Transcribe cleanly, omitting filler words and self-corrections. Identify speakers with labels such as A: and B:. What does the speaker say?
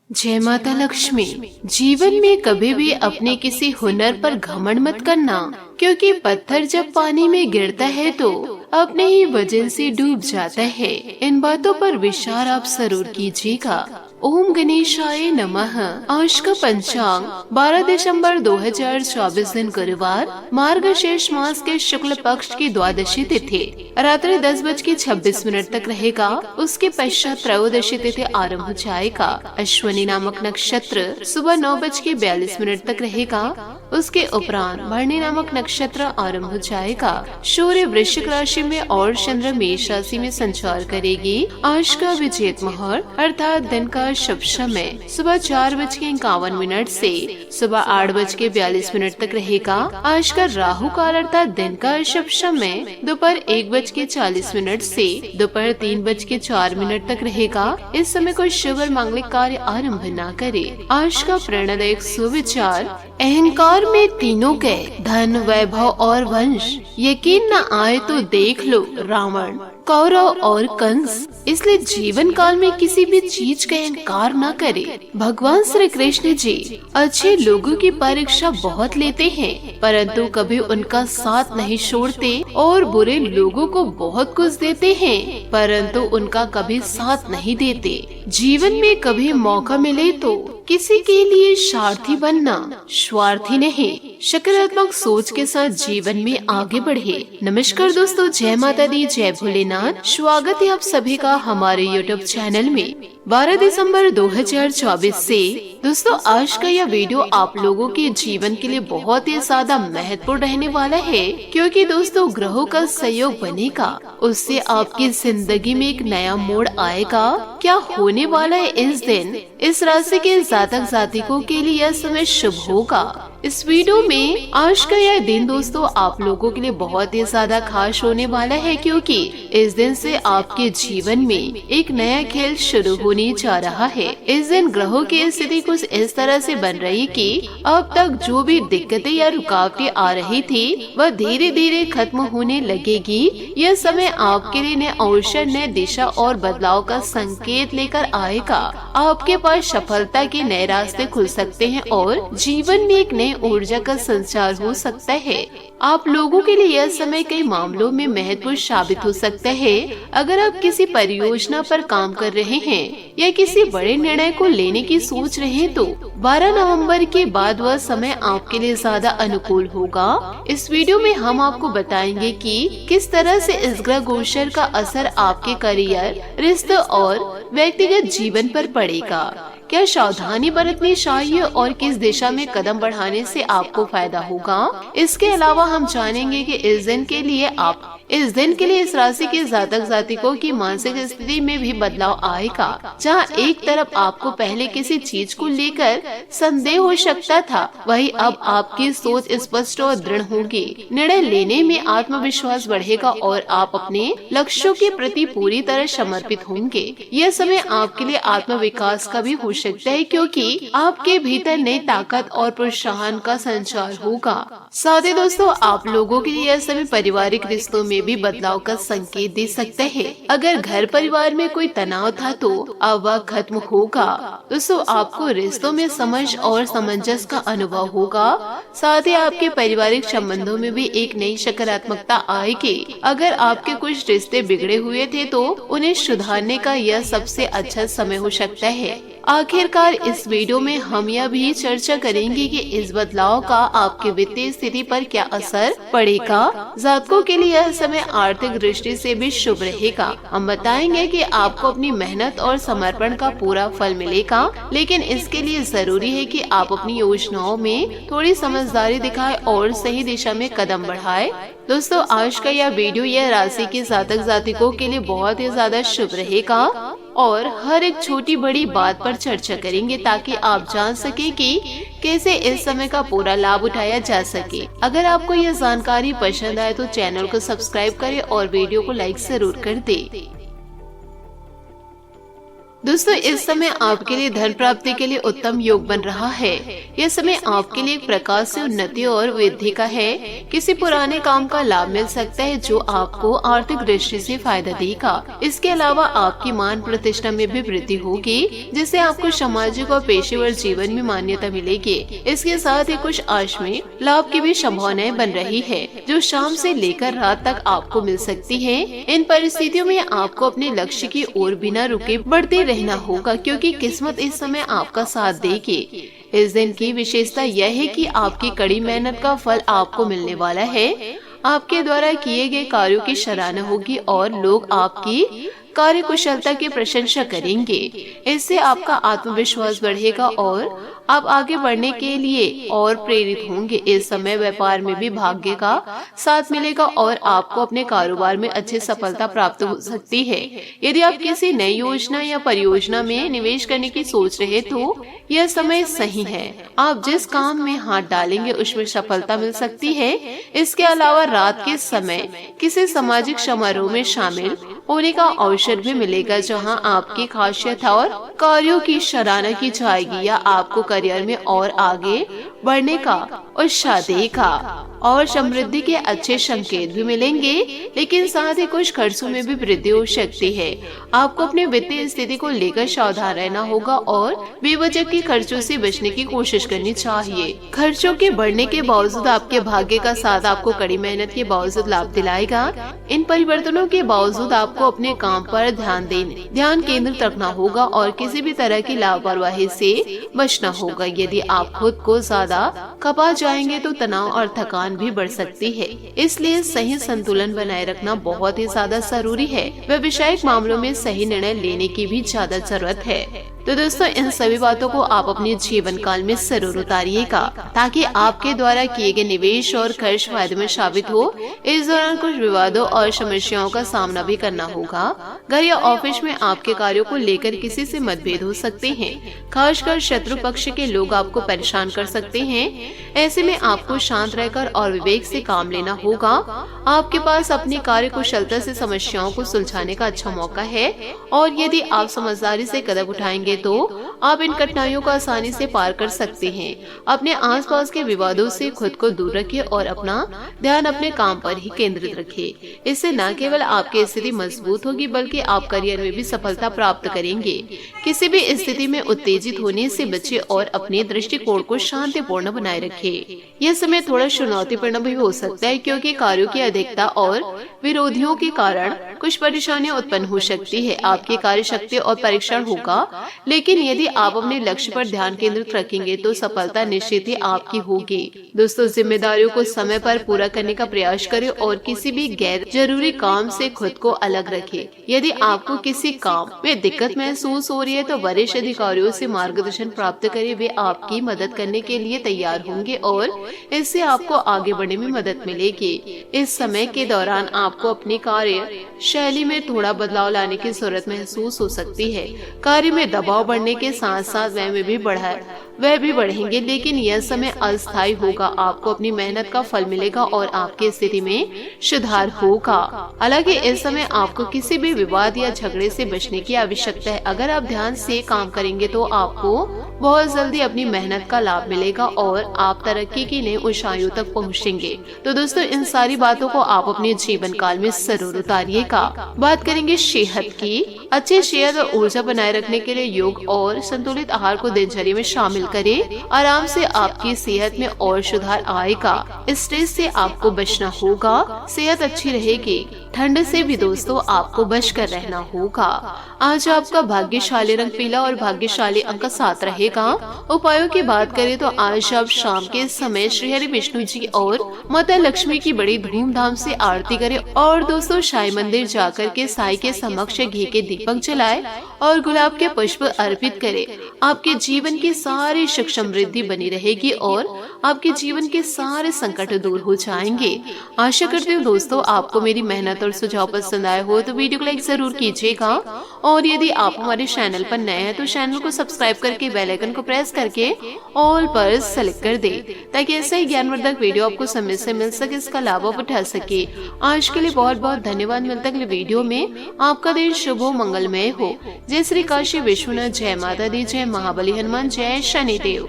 A: जय माता लक्ष्मी। जीवन में कभी भी अपने किसी हुनर पर घमंड मत करना, क्योंकि पत्थर जब पानी में गिरता है तो अपने ही वजन से डूब जाता है। इन बातों पर विचार आप जरूर कीजिएगा। ओम गणेशाय नमः। आज का पंचांग 12 दिसंबर 2024 दिन गुरुवार, मार्गशीर्ष मास के शुक्ल पक्ष की द्वादशी तिथि रात्रि 10:26 तक रहेगा। उसके पश्चात त्रयोदशी तिथि आरंभ हो जाएगा। अश्विनी नामक नक्षत्र सुबह 9:42 तक रहेगा। उसके उपरांत भरणी नामक नक्षत्र आरंभ हो जाएगा। सूर्य वृश्चिक राशि में और चंद्र मेष राशि में संचार करेगी। आज का विजेत मुहूर्त अर्थात दिन का शुभ समय सुबह 4:51 से सुबह 8:42 तक रहेगा। आज का राहु काल अर्थात दिन का शुभ समय दोपहर 1:40 से दोपहर 3:04 तक रहेगा। इस समय कोई शुभ और मांगलिक कार्य आरंभ न करे। आज का प्रेरणादायक सुविचार, अहंकार में तीनों गए, धन, वैभव और वंश। यकीन न आए तो देख लो रावण, कौरव और कंस। इसलिए जीवन काल में किसी भी चीज का अहंकार न करे। भगवान श्री कृष्ण जी अच्छे लोगों की परीक्षा बहुत लेते हैं, परंतु कभी उनका साथ नहीं छोड़ते, और बुरे लोगों को बहुत कुछ देते हैं, परंतु उनका कभी साथ नहीं देते। जीवन में कभी मौका मिले तो किसी के लिए स्वार्थी बनना, स्वार्थी नहीं। सकारात्मक सोच के साथ जीवन में आगे बढ़े। नमस्कार दोस्तों, जय माता दी, जय भोलेनाथ। स्वागत है आप सभी का हमारे YouTube चैनल में। 12 दिसंबर 2024 से दोस्तों आज का यह वीडियो आप लोगों के जीवन के लिए बहुत ही ज्यादा महत्वपूर्ण रहने वाला है, क्योंकि दोस्तों ग्रहों का सहयोग बनेगा, उससे आपकी जिंदगी में एक नया मोड़ आएगा। क्या होने वाला है इस दिन? इस राशि के जातक जातिकों के लिए यह समय शुभ होगा। इस वीडियो में आज का यह दिन दोस्तों आप लोगों के लिए बहुत ही ज्यादा खास होने वाला है, क्योंकि इस दिन से आपके जीवन में एक नया खेल शुरू होने जा रहा है। इस दिन ग्रहों की स्थिति कुछ इस तरह से बन रही कि अब तक जो भी दिक्कतें या रुकावटें आ रही थी वह धीरे धीरे खत्म होने लगेगी। यह समय आपके लिए नए अवसर, नए दिशा और बदलाव का संकेत लेकर आएगा। आपके पास सफलता के नए रास्ते खुल सकते हैं और जीवन में एक नई ऊर्जा का संचार हो सकता है। आप लोगों के लिए यह समय कई मामलों में महत्वपूर्ण साबित हो सकता है। अगर आप किसी परियोजना पर काम कर रहे हैं या किसी बड़े निर्णय को लेने की सोच रहे हैं तो 12 नवंबर के बाद वह समय आपके लिए ज्यादा अनुकूल होगा। इस वीडियो में हम आपको बताएंगे कि किस तरह से इस ग्रह गोचर का असर आपके करियर, रिश्ते और व्यक्तिगत जीवन पर पड़ेगा। क्या सावधानी बरतनी चाहिए और किस दिशा में कदम बढ़ाने से आपको फायदा होगा। इसके अलावा हम जानेंगे कि इस दिन के लिए इस राशि के जातक जातिकों की मानसिक स्थिति में भी बदलाव आएगा। जहां एक तरफ आपको पहले किसी चीज को लेकर संदेह हो सकता था, वहीं अब आपकी सोच स्पष्ट और दृढ़ होगी। निर्णय लेने में आत्मविश्वास बढ़ेगा और आप अपने लक्ष्यों के प्रति पूरी तरह समर्पित होंगे। यह समय आपके लिए आत्मविकास का भी हो सकता है, क्योंकि आपके भीतर नई ताकत और प्रोत्साहन का संचार होगा। साथ ही दोस्तों आप लोगों के लिए यह समय पारिवारिक रिश्तों में भी बदलाव का संकेत दे सकता है। अगर घर परिवार में कोई तनाव था तो अब वह खत्म होगा। दोस्तों आपको रिश्तों में समझ और सामंजस्य का अनुभव होगा। साथ ही आपके पारिवारिक संबंधों में भी एक नई सकारात्मकता आएगी। अगर आपके कुछ रिश्ते बिगड़े हुए थे तो उन्हें सुधारने का यह सबसे अच्छा समय हो सकता है। आखिरकार इस वीडियो में हम यह भी चर्चा करेंगे कि इस बदलाव का आपके वित्तीय स्थिति पर क्या असर पड़ेगा। जातकों के लिए यह समय आर्थिक दृष्टि से भी शुभ रहेगा। हम बताएंगे कि आपको अपनी मेहनत और समर्पण का पूरा फल मिलेगा, लेकिन इसके लिए जरूरी है कि आप अपनी योजनाओं में थोड़ी समझदारी दिखाएं और सही दिशा में कदम बढ़ाएं। दोस्तों आज का यह वीडियो यह राशि के जातक जातिकों के लिए बहुत ही ज्यादा शुभ रहेगा और हर एक छोटी बड़ी बात पर चर्चा करेंगे, ताकि आप जान सके कि कैसे इस समय का पूरा लाभ उठाया जा सके। अगर आपको यह जानकारी पसंद आए तो चैनल को सब्सक्राइब करें और वीडियो को लाइक जरूर कर दे। दोस्तों इस समय आपके लिए धन प्राप्ति के लिए उत्तम योग बन रहा है। यह समय आपके लिए एक प्रकार से उन्नति और वृद्धि का है। किसी पुराने काम का लाभ मिल सकता है जो आपको आर्थिक दृष्टि से फायदा देगा। इसके अलावा आपकी मान प्रतिष्ठा में भी वृद्धि होगी, जिससे आपको सामाजिक और पेशेवर जीवन में मान्यता मिलेगी। इसके साथ ही कुछ आकस्मिक लाभ की भी संभावनाएं बन रही है, जो शाम से लेकर रात तक आपको मिल सकती है। इन परिस्थितियों में आपको अपने लक्ष्य की ओर बिना रुके बढ़ते रहना होगा, क्योंकि किस्मत इस समय आपका साथ देगी। इस दिन की विशेषता यह है कि आपकी कड़ी मेहनत का फल आपको मिलने वाला है। आपके द्वारा किए गए कार्यों की सराहना होगी और लोग आपकी कार्य कुशलता की प्रशंसा करेंगे। इससे आपका आत्मविश्वास बढ़ेगा और आप आगे बढ़ने के लिए और प्रेरित होंगे। इस समय व्यापार में भी भाग्य का साथ मिलेगा और आपको अपने कारोबार में अच्छी सफलता प्राप्त हो सकती है। यदि आप किसी नई योजना या परियोजना में निवेश करने की सोच रहे तो यह समय सही है। आप जिस काम में हाथ डालेंगे उसमें सफलता मिल सकती है। इसके अलावा रात के समय किसी सामाजिक समारोह में शामिल होने का अवसर भी मिलेगा, जहां आपकी खासियत और कार्यों की सराहना की जाएगी या आपको करियर में और आगे बढ़ने का उत्साह देगा और समृद्धि के अच्छे संकेत भी मिलेंगे। लेकिन साथ ही कुछ खर्चों में भी वृद्धि हो सकती है। आपको अपने वित्तीय स्थिति को लेकर सावधान रहना होगा और बेवजह के खर्चों से बचने की कोशिश करनी चाहिए। खर्चों के बढ़ने के बावजूद आपके भाग्य का साथ आपको कड़ी मेहनत के बावजूद लाभ दिलाएगा। इन परिवर्तनों के बावजूद आपको अपने काम पर ध्यान केंद्रित रखना होगा और किसी भी तरह की लापरवाही से बचना होगा। यदि आप खुद को ज्यादा खपा जाएंगे तो तनाव और थकान भी बढ़ सकती है। इसलिए सही संतुलन बनाए रखना बहुत ही ज्यादा जरूरी है। व्यवसायिक मामलों में सही निर्णय लेने की भी ज्यादा जरूरत है। तो दोस्तों इन सभी बातों को आप अपने जीवन काल में जरूर उतारिएगा, ताकि आपके द्वारा किए गए निवेश और खर्च फायदे में साबित हो। इस दौरान कुछ विवादों और समस्याओं का सामना भी करना होगा। घर या ऑफिस में आपके कार्यों को लेकर किसी से मतभेद हो सकते हैं। खासकर शत्रु पक्ष के लोग आपको परेशान कर सकते हैं। ऐसे में आपको शांत रहकर और विवेक से काम लेना होगा। आपके पास अपनी कार्य कुशलता से समस्याओं को सुलझाने का अच्छा मौका है और यदि आप समझदारी से कदम उठाएंगे तो आप इन कठिनाइयों को आसानी से पार कर सकते हैं। अपने आसपास के विवादों से खुद को दूर रखें और अपना ध्यान अपने काम पर ही केंद्रित रखें। इससे न केवल आपकी स्थिति मजबूत होगी बल्कि आप करियर में भी सफलता प्राप्त करेंगे। किसी भी स्थिति में उत्तेजित होने से बचें और अपने दृष्टिकोण को शांतिपूर्ण बनाए रखें। यह समय थोड़ा चुनौतीपूर्ण भी हो सकता है, क्योंकि कार्यों की अधिकता और विरोधियों के कारण कुछ परेशानियां उत्पन्न हो सकती है। आपकी कार्य शक्ति और परीक्षण होगा, लेकिन यदि आप अपने लक्ष्य पर ध्यान केंद्रित रखेंगे तो सफलता निश्चित ही आपकी होगी। दोस्तों जिम्मेदारियों को समय पर पूरा करने का प्रयास करें और किसी भी गैर जरूरी काम से खुद को अलग रखें। यदि आपको किसी काम में दिक्कत महसूस हो रही है तो वरिष्ठ अधिकारियों से मार्गदर्शन प्राप्त करें। वे आपकी मदद करने के लिए तैयार होंगे और इससे आपको आगे बढ़ने में मदद मिलेगी। इस समय के दौरान आपको अपनी कार्य शैली में थोड़ा बदलाव लाने की जरूरत महसूस हो सकती है। कार्य में दबाव बढ़ने के साथ साथ वह भी बढ़ेंगे, लेकिन यह समय अस्थायी होगा। आपको अपनी मेहनत का फल मिलेगा और आपकी स्थिति में सुधार होगा। हालांकि इस समय आपको किसी भी विवाद या झगड़े से बचने की आवश्यकता है। अगर आप ध्यान से काम करेंगे तो आपको बहुत जल्दी अपनी मेहनत का लाभ मिलेगा और आप तरक्की की नई ऊंचाइयों तक पहुँचेंगे। तो दोस्तों इन सारी बातों को आप अपने जीवन काल में जरूर उतारिएगा। बात करेंगे सेहत की। अच्छी सेहत और ऊर्जा बनाए रखने के लिए योग और संतुलित आहार को दिनचर्या में शामिल करें। आराम से आपकी सेहत में और सुधार आएगा। स्ट्रेस से आपको बचना होगा। सेहत अच्छी रहेगी। ठंड से भी दोस्तों आपको बचकर रहना होगा। आज आपका भाग्यशाली रंग पीला और भाग्यशाली अंक 7 रहेगा। उपायों की बात करें तो आज आप शाम के समय श्री हरि विष्णु जी और माता लक्ष्मी की बड़ी धूमधाम से आरती करें और दोस्तों साईं मंदिर जाकर के साईं के समक्ष घी के दीपक जलाएं और गुलाब के पुष्प अर्पित करें। आपके जीवन की सारी सुख समृद्धि बनी रहेगी और आपके जीवन के सारे संकट दूर हो जाएंगे। आशा करती हूँ दोस्तों आपको मेरी मेहनत मेहनत और सुझाव पसंद आए हो तो वीडियो को लाइक जरूर कीजिएगा। और यदि आप हमारे चैनल पर नए हैं तो चैनल को सब्सक्राइब करके बेल आइकन को प्रेस करके ऑल पर सेलेक्ट कर दे, ताकि ऐसे ही ज्ञानवर्धक वीडियो आपको समय से मिल सके, इसका लाभ आप उठा सके। आज के लिए बहुत बहुत धन्यवाद। मिलता अगले वीडियो में। आपका दिन शुभ हो, मंगलमय हो। जय श्री काशी विश्वनाथ, जय माता दी, जय महाबली हनुमान, जय शनिदेव।